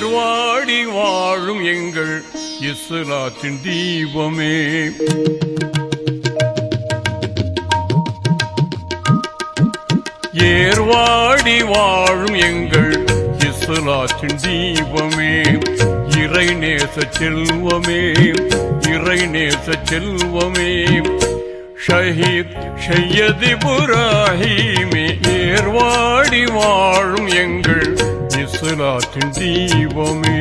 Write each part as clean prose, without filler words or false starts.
ஏர்வாடி வாழும் எங்கள் இஸ்லாத்தின் தீபமே, ஏர்வாடி வாழும் எங்கள் இஸ்லாத்தின் தீபமே, இறைநேச செல்வமே, இறைநேச செல்வமே, ஷஹீத் சையத் இப்ராஹீமே, ஏர்வாடி வாழும் எங்கள் இஸ்லாத்தின் தீபமே.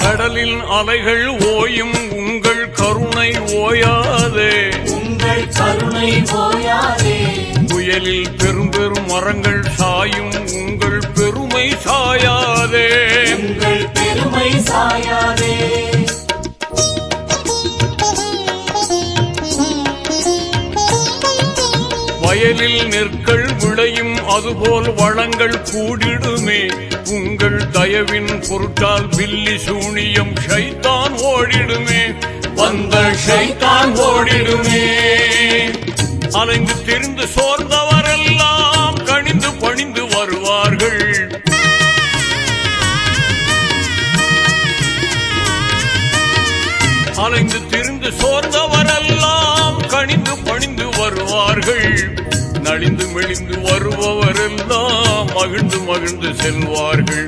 கடலின் அலைகள் ஓயும் உங்கள் கருணை ஓயாதே, உங்கள் கருணை ஓயாதே, புயலில் பெரும் பெரும் மரங்கள் சாயும் உங்கள் பெருமை சாயாதே, உங்கள் பெருமை சாயாதே, வயலில் நெற்கள் விளையும் அதுபோல் வளங்கள் கூடிடுமே, உங்கள் தயவின் பொருட்டால் பில்லி சூனியம் ஷைத்தான் ஓடிடுமே, வந்த ஷைத்தான் ஓடிடுமே. அலைந்து திரிந்து சோர்ந்தவரெல்லாம் கணிந்து பணிந்து வருவார்கள், அலைந்து திரிந்து சோர்ந்தவரெல்லாம் கணிந்து பணிந்து வருவார்கள், நலிந்து மெலிந்து வருபவரெல்லாம் மகிழ்ந்து மகிழ்ந்து செல்வார்கள்,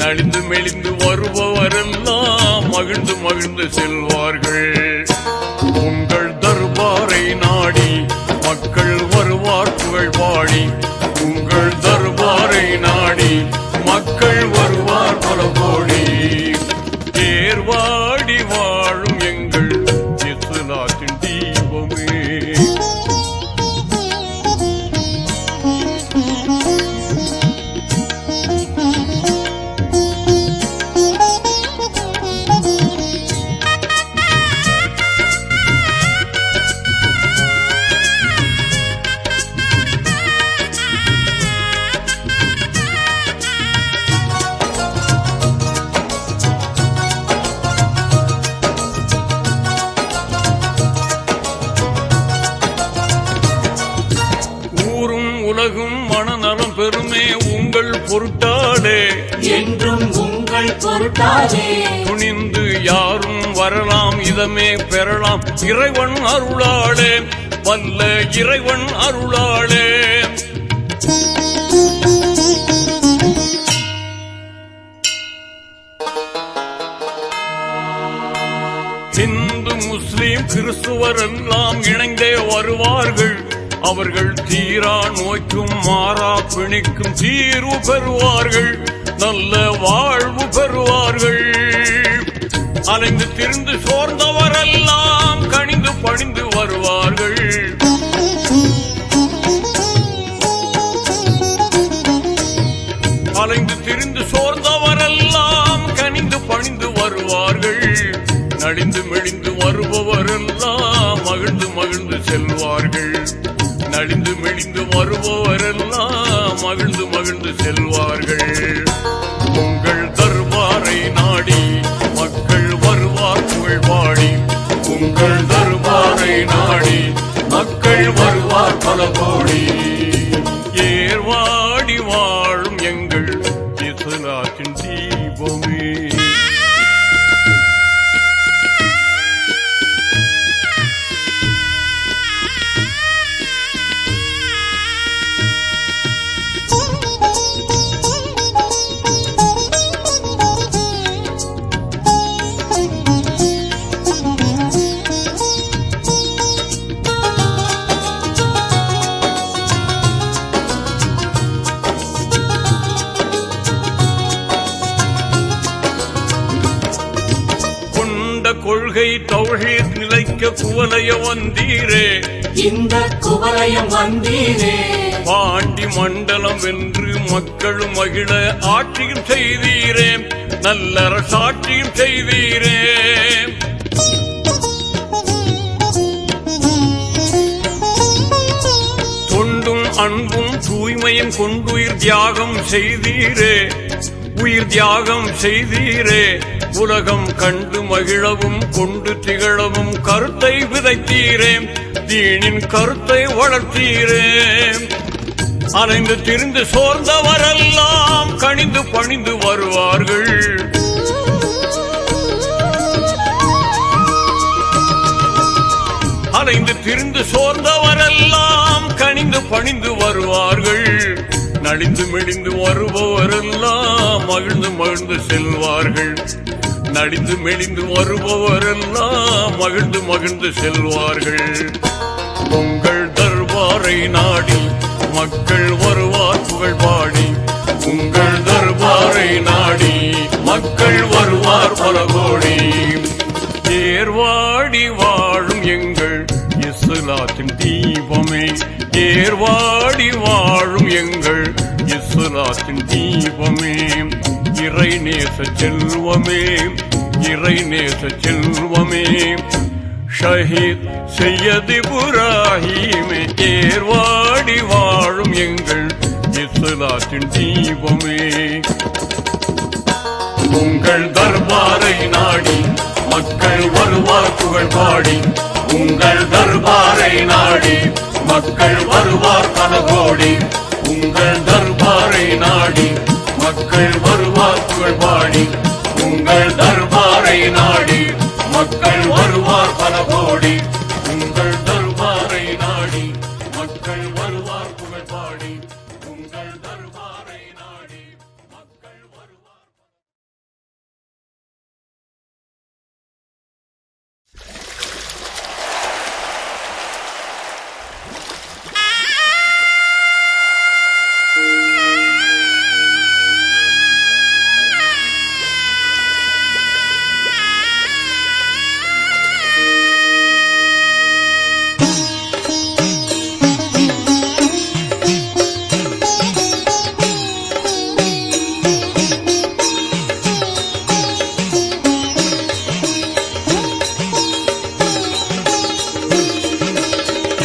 நலிந்து மெலிந்து வருபவரெல்லாம் மகிழ்ந்து மகிழ்ந்து செல்வார்கள். உங்கள் தர்பாரை நாடி மக்கள் வருவார் புகழ் பாடி, உங்கள் தர்பாரை நாடி மக்கள் வருவார் பல கோடி, ஏர்வாடி வாழும் எங்கள் இஸ்லாத்தின் தீபமே. உலகும் மனநலம் பெருமே உங்கள் பொருட்டாடே, என்றும் உங்கள் பொருட்டாடே, துணிந்து யாரும் வரலாம் இதமே பெறலாம் இறைவன் அருளாளே, வல்ல இறைவன் அருளாளே. இந்து முஸ்லிம் கிறிஸ்துவர் எல்லாம் இணைந்தே வருவார்கள், அவர்கள் தீரா நோய்க்கும் மாறா பிணிக்கும் தீர்வு பெறுவார்கள், நல்ல வாழ்வு பெறுவார்கள். அலைந்து திரிந்து சோர்ந்தவரெல்லாம் கணிந்து பணிந்து வருவார்கள், அலைந்து திரிந்து சோர்ந்தவரெல்லாம் கணிந்து பணிந்து வருவார்கள், நலிந்து மெலிந்து வருபவரெல்லாம் மகிழ்ந்து மகிழ்ந்து செல்வார்கள், நலிந்து மெலிந்து வருபவரெல்லாம் மகிழ்ந்து மகிழ்ந்து செல்வார்கள். உங்கள் தர்பாரை நாடி மக்கள் வருவார் புகழ் பாடி, உங்கள் தர்பாரை நாடி மக்கள் வருவார் பல கோடி, ஏர்வாடி வாழும் எங்கள் இஸ்லாத்தின் தீபமே. கொள்கை தௌஹீத் நிலைக்க குவலைய வந்தீரே, இந்த குவலயம் வந்தீரே. பாண்டி மண்டலம் வென்று மக்களும் மகிழ ஆட்சியும் செய்தீரே, நல்லரசாட்சியும் செய்தீரே. தொண்டும் அன்பும் தூய்மையும் கொண்டுயிர் தியாகம் செய்தீரே, உயிர் தியாகம் செய்தீரே. உலகம் கண்டு மகிழவும் கொண்டு திகழவும் கருத்தை விதைத்தீரே, தீனின் கருத்தை வளர்த்தீரே. அலைந்து திரிந்து சோர்ந்தவரெல்லாம் கனிந்து பணிந்து வருவார்கள். அலைந்து திரிந்து சோர்ந்தவரெல்லாம் கனிந்து பணிந்து வருவார்கள். நலிந்து மெலிந்து வருபவரெல்லாம் மகிழ்ந்து மகிழ்ந்து செல்வார்கள். நலிந்து மெலிந்து வருபவரெல்லாம் மகிழ்ந்து மகிழ்ந்து செல்வார்கள். உங்கள் தர்பாரை நாடி மக்கள் வருவார் புகழ் பாடி. உங்கள் தர்பாரை நாடி மக்கள் வருவார் பல கோடி. ஏர்வாடி வாழும் எங்கள் இஸ்லாத்தின் தீபமே, ஏர்வாடி வாழும் எங்கள் இஸ்லாத்தின் தீபமே. இறை நேச செல்வமே, இறை நேச செல்வமே. ஷஹீத் சையத் இப்ராஹீமே, ஏர்வாடி வாழும் எங்கள் இஸ்லாத்தின் தீபமே. உங்கள் தர்பாரை நாடி மக்கள் வருவார் புகழ் பாடி. உங்கள் தர்பாரை நாடி மக்கள் வருவார் பல கோடி. உங்கள் தர்பாரை நாடி மக்கள் வருவார் புகழ் பாடி. உங்கள் தர்பாரை நாடி மக்கள் வருவார் பல கோடி. உங்கள் தர்பாரை நாடி மக்கள் வருவார் புகழ் பாடி. உங்கள் தர்பாரை நாடி மக்கள் வருவார்.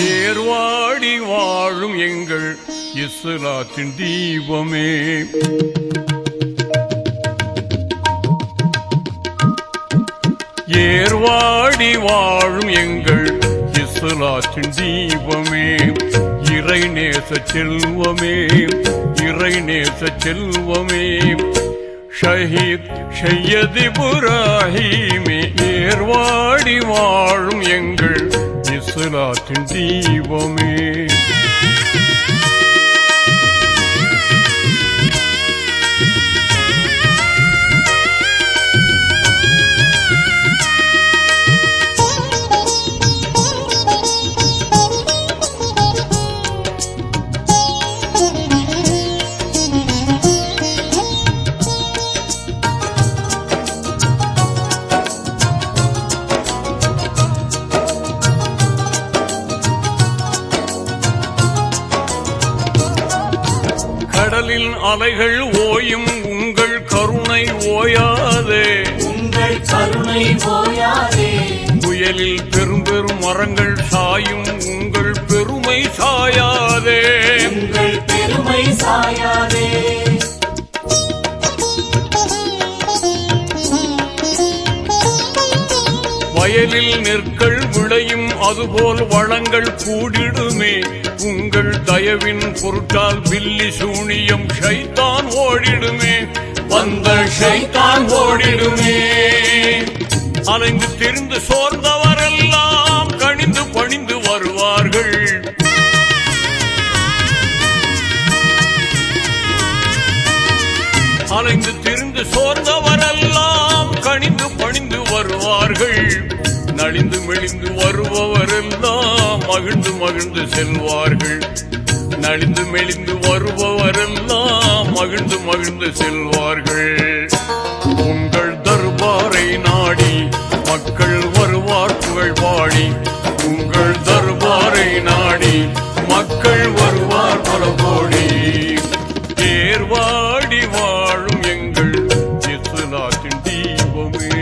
ஏர்வாடி வாழும் எங்கள் இஸ்லாத்தின் தீபமே. ஏர்வாடி வாழும் எங்கள் இஸ்லாத்தின் தீபமே. இறை நேச செல்வமே, இறை நேச செல்வமே. ஷஹீத் சையத் இப்ராஹீமே, ஏர்வாடி வாழும் எங்கள் இஸ்லாத்தின் தீபமே. கடலின் அலைகள் ஓயும் உங்கள் கருணை ஓயாதே. உங்கள் கருணை ஓயாதே. புயலில் பெரும் பெரும் மரங்கள் சாயும் உங்கள் பெருமை சாயாதே. உங்கள் பெருமை சாயாதே. வயலில் நெற்கள் விளையும் அதுபோல் வளங்கள் கூடிடுமே. உங்கள் தயவின் பொருட்டால் பில்லி சூனியம் ஷைத்தான் ஓடிடுமே. வந்த ஷைத்தான் ஓடிடுமே. அலைந்து திரிந்து சோர்ந்தவரெல்லாம் கனிந்து பணிந்து வருவார்கள். அலைந்து திரிந்து சோர்ந்தவரெல்லாம் கனிந்து பணிந்து வருவார்கள். நலிந்து மெலிந்து வருபவரெல்லாம் மகிழ்ந்து மகிழ்ந்து செல்வார்கள். நலிந்து மெலிந்து வருபவரெல்லாம் மகிழ்ந்து மகிழ்ந்து செல்வார்கள். உங்கள் தர்பாரை நாடி மக்கள் வருவார் புகழ் பாடி. உங்கள் தர்பாரை ஏர்வாடி வாழும் எங்கள் இஸ்லாத்தின் தீபமே.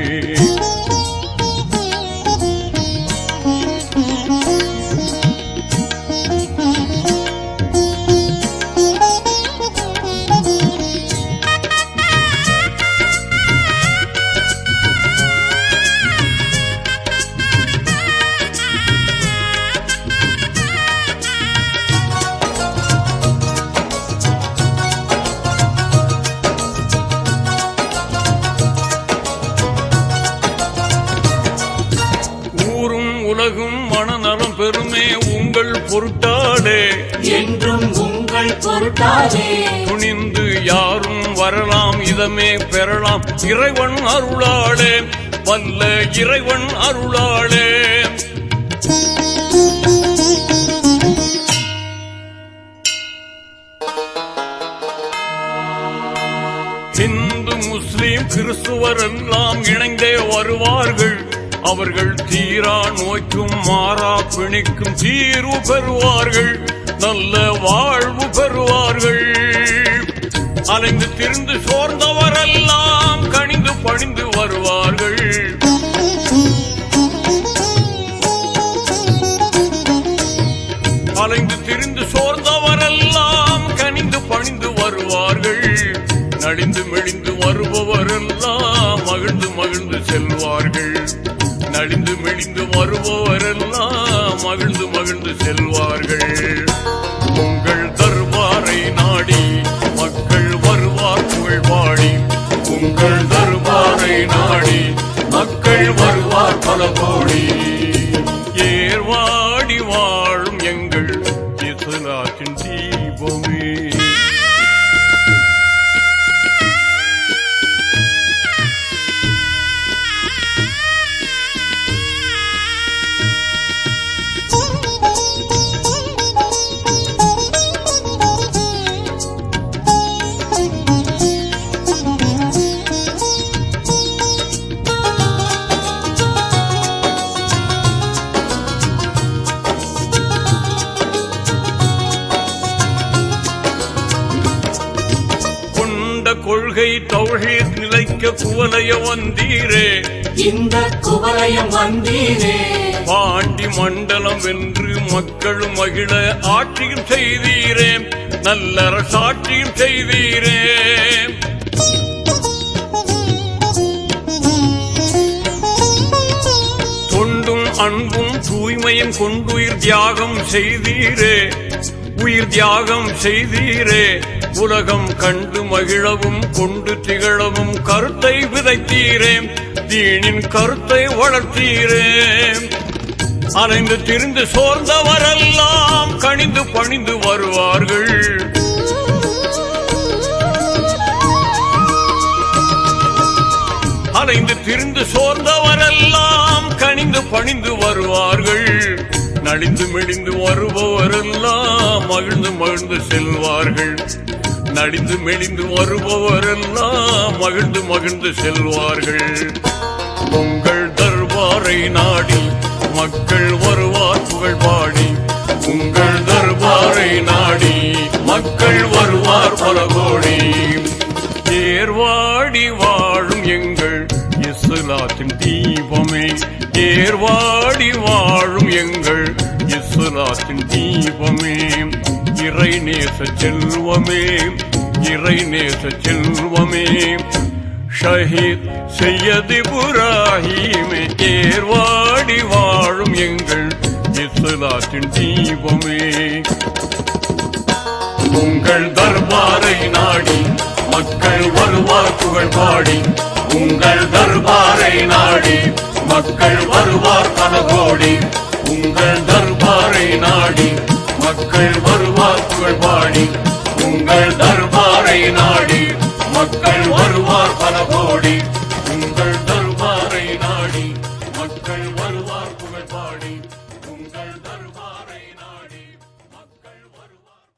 உலகும் மனநலம் பெருமே உங்கள் பொருட்டாடே, என்றும் உங்கள் பொருட்டாடே. துணிந்து யாரும் வரலாம், இதமே பெறலாம் இறைவன் அருளாளே, வல்ல இறைவன் அருளாளே. இந்து முஸ்லிம் கிறிஸ்துவர் எல்லாம் இணைந்தே வருவார்கள். அவர்கள் தீரா நோய்க்கும் மாறா பிணிக்கும் தீர்வு பெறுவார்கள், நல்ல வாழ்வு பெறுவார்கள். அலைந்து திரிந்து சோர்ந்தவரெல்லாம் கனிந்து பணிந்து வருவார்கள். அலைந்து திரிந்து சோர்ந்தவரெல்லாம் கனிந்து பணிந்து வருவார்கள். நலிந்து மெலிந்து வருபவரெல்லாம் மகிழ்ந்து மகிழ்ந்து செல்வார்கள். நலிந்து மெலிந்து வருபவரெல்லாம் மகிழ்ந்து மகிழ்ந்து செல்வார்கள். உங்கள் தர்பாரை நாடி மக்கள் வருவார் புகழ் பாடி. உங்கள் தர்பாரை நாடி மக்கள் வருவார் பல கோடி. ஏர்வாடி வாழும் எங்கள் இஸ்லாத்தின் தீபமே. கொள்கை தௌஹீத் நிலைக்க குவலய வந்தீரே, இந்த குவலயம் வந்தீரே. பாண்டி மண்டலம் வென்று மக்களும் மகிழ ஆட்சியும் செய்தீரே, நல்லரசாட்சியும் செய்தீரே. தொண்டும் அன்பும் தூய்மையும் கொண்டுயிர் தியாகம் செய்தீரே, உயிர் தியாகம் செய்தீரே. உலகம் கண்டு மகிழவும் கொண்டு திகழவும் கருத்தை விதைத்தீரே, தீனின் கருத்தை வளர்த்தீரே. அலைந்து திரிந்து சோர்ந்தவரெல்லாம் கனிந்து பணிந்து வருவார்கள். அலைந்து திரிந்து சோர்ந்தவரெல்லாம் கனிந்து பணிந்து வருவார்கள். நலிந்து மெலிந்து வருபவரெல்லாம் மகிழ்ந்து மகிழ்ந்து செல்வார்கள். நலிந்து மெலிந்து வருபவரெல்லாம் மகிழ்ந்து மகிழ்ந்து செல்வார்கள். உங்கள் தர்பாரை நாடி மக்கள் வருவார் புகழ் பாடி. உங்கள் தர்பாரை நாடி மக்கள் வருவார் பல கோடி. ஏர்வாடி வாழும் எங்கள் இஸ்லாத்தின் தீபமே. ஏர்வாடி வாழும் எங்கள் இஸ்லாத்தின் தீபமே. இறை நேச செல்வமே, இறை நேச செல்வமே. ஷஹீத் சையத் இப்ராஹீமே. ஏர்வாடி வாழும் எங்கள் இஸ்லாத்தின் தீபமே. உங்கள் தர்பாரை நாடி மக்கள் வருவார் புகழ் பாடி. உங்கள் தர்பாரை நாடி மக்கள் வருவார் பல கோடி. உங்கள் தர்பாரை நாடி மக்கள் வருவார் புகழ் பாடி. உங்கள் தர்பாரை நாடி மக்கள் வருவார் பல கோடி. உங்கள் தர்பாரை நாடி மக்கள் வருவார் புகழ் பாடி. உங்கள் தர்பாரை நாடி மக்கள் வருவார்.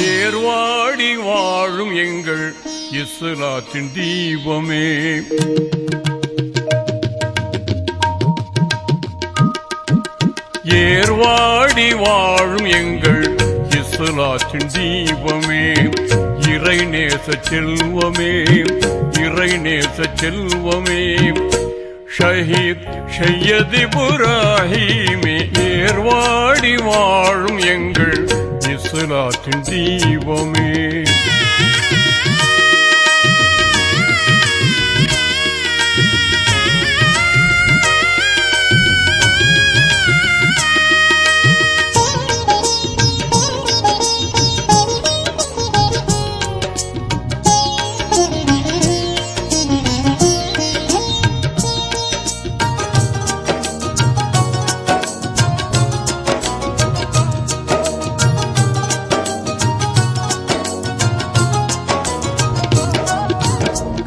ஏர்வாடி வாழும் எங்கள் இஸ்லாத்தின் தீபமே. ஏர்வாடி வாழும் எங்கள் இஸ்லாத்தின் தீபமே, இறை நேச செல்வமே, இறை நேச செல்வமே, ஷஹீத் ஷையத் இப்ராஹீமே, ஏர்வாடி வாழும் எங்கள் இஸ்லாத்தின் தீபமே.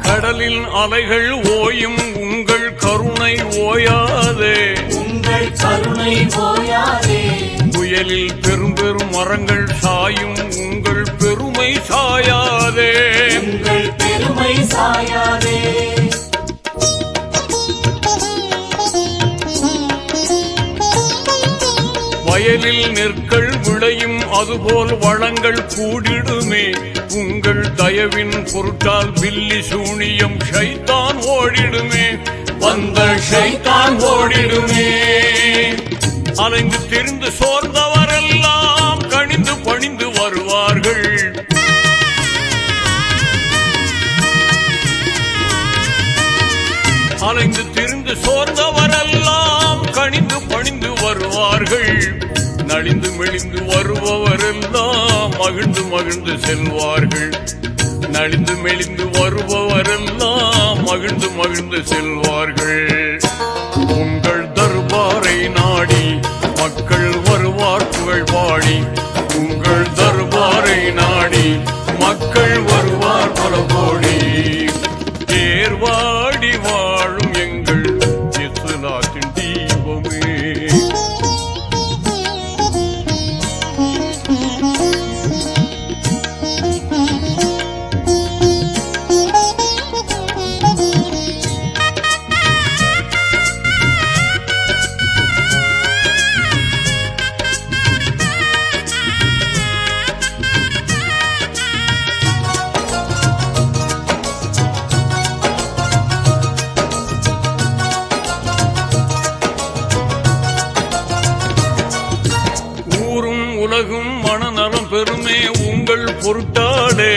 கடலின் அலைகள் ஓயும் உங்கள் கருணை ஓயாதே, உங்கள் கருணை ஓயாதே. புயலில் பெரும் பெரும் மரங்கள் சாயும் உங்கள் பெருமை சாயாதே, உங்கள் பெருமை சாயாதே. வயலில் நெற்கள் விளையும் அதுபோல் வளங்கள் கூடிடுமே, உங்கள் தயவின் பொருட்டால் பில்லி சூனியம் ஷைத்தான் ஓடிடுமே, வந்த ஷைத்தான் ஓடிடுமே. அலைந்து திரிந்து சோர்ந்தவரெல்லாம் கணிந்து பணிந்து வருவார்கள், அலைந்து திரிந்து சோர்ந்தவரெல்லாம் கணிந்து பணிந்து வருவார்கள், நலிந்து மெலிந்து வருபவரெல்லாம் மகிழ்ந்து மகிழ்ந்து செல்வார்கள், நலிந்து மெலிந்து வருபவரெல்லாம் மகிழ்ந்து மகிழ்ந்து செல்வார்கள். உங்கள் தர்பாரை நாடி மக்கள் வருவார் புகழ் பாடி, உங்கள் தர்பாரை நாடி மக்கள் வருவார் பல கோடி, ஏர்வாடி வாழும் எங்கள் இஸ்லாத்தின் தீபமே. உலகும் மனநலம் பெருமே உங்கள் பொருட்டாடே,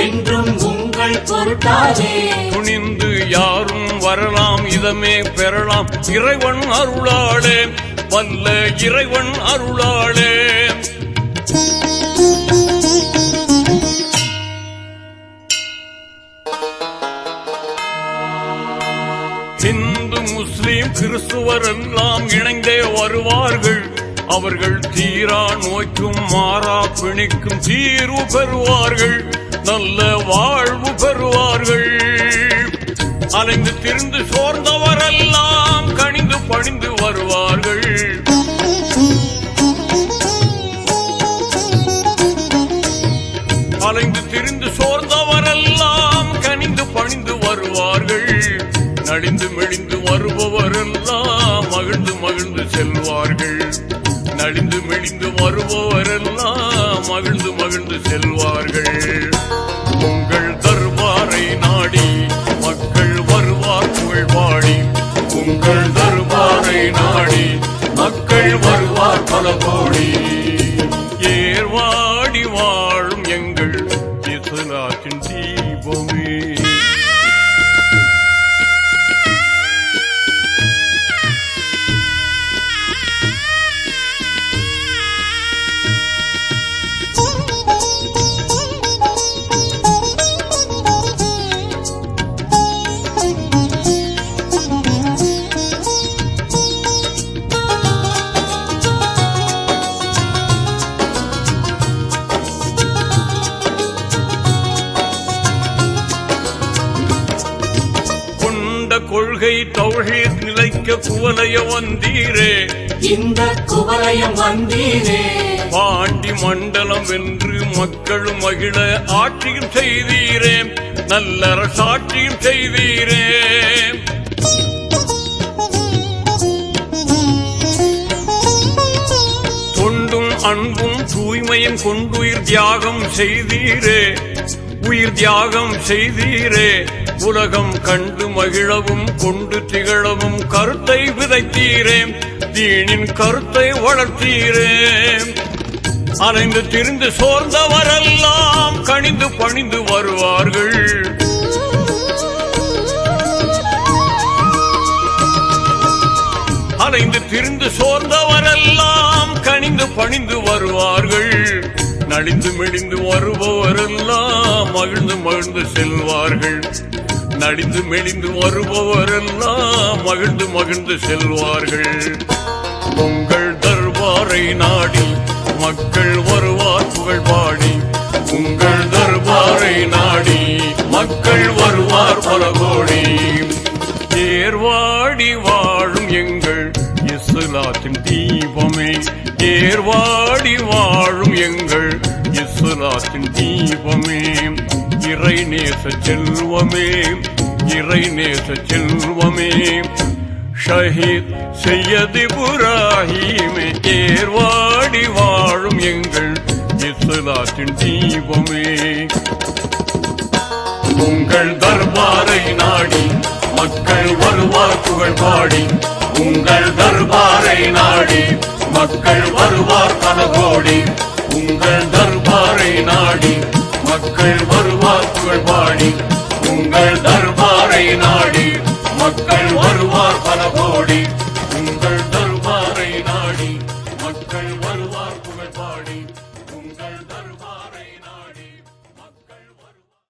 என்றும் உங்கள் பொருட்டாடே. துணிந்து யாரும் வரலாம் இதமே பெறலாம் இறைவன் அருளாளே, வல்ல இறைவன் அருளாளே. இந்து முஸ்லிம் கிறிஸ்துவர் எல்லாம் இணைந்தே வருவார்கள், அவர்கள் தீரா நோய்க்கும் மாறா பிணிக்கும் தீர்வு பெறுவார்கள், நல்ல வாழ்வு பெறுவார்கள். அலைந்து திரிந்து சோர்ந்தவரெல்லாம் கணிந்து பணிந்து வருவார்கள், அலைந்து திரிந்து சோர்ந்தவரெல்லாம் கணிந்து பணிந்து வருவார்கள், நலிந்து மெலிந்து வருபவரெல்லாம் மகிழ்ந்து மகிழ்ந்து செல்வார்கள், நலிந்து மெலிந்து வருபவரெல்லாம் மகிழ்ந்து மகிழ்ந்து செல்வார்கள். உங்கள் தர்பாரை நாடி மக்கள் வருவார் புகழ் பாடி, உங்கள் தர்பாரை நாடி மக்கள் வருவார் பல கோடி, ஏர்வாடி வாழும் எங்கள் இஸ்லாத்தின் தீபமே. கொள்கை தௌஹீத் நிலைக்க குவலய வந்தீரே, இந்த குவலயம் வந்தீரே. பாண்டி மண்டலம் வென்று மக்கள் மகிழ ஆட்சியும் செய்தீரே, நல்லரசாட்சியும் செய்தீரே. தொண்டும் அன்பும் தூய்மையும் கொண்டுயிர் தியாகம் செய்தீரே, உயிர் தியாகம் செய்தீரே. உலகம் கண்டு மகிழவும் கொண்டு திகழவும் கருத்தை விதைத்தீரே, தீனின் கருத்தை வளர்த்தீரே. அலைந்து திரிந்து சோர்ந்தவரெல்லாம் கனிந்து பணிந்து வருவார்கள். அலைந்து திரிந்து சோர்ந்தவரெல்லாம் கனிந்து பணிந்து வருவார்கள். நலிந்து மெலிந்து வருபவரெல்லாம் மகிழ்ந்து மகிழ்ந்து செல்வார்கள். நலிந்து மெலிந்து வருபவரெல்லாம் மகிழ்ந்து மகிழ்ந்து செல்வார்கள். உங்கள் தர்பாரை நாடி மக்கள் வருவார் புகழ் பாடி. உங்கள் தர்பாரை நாடி மக்கள் வருவார் பல கோடி. ஏர்வாடி வாழும் எங்கள் இஸ்லாத்தின் தீபமே, ஏர்வாடி வாழும் எங்கள் இஸ்லாத்தின் தீபமே. இறை நேச செல்வமே, இறை நேச செல்வமே. ஷஹீத் சையத் இப்ராஹீமே, ஏர்வாடி வாழும் எங்கள் இஸ்லாத்தின் தீபமே. உங்கள் தர்பாரை நாடி மக்கள் வருவார் புகழ் பாடி. உங்கள் தர்பாரை நாடி மக்கள் வருவார் பல கோடி. உங்கள் தர்பாரை நாடி மக்கள் வருவார் புகழ் பாடி.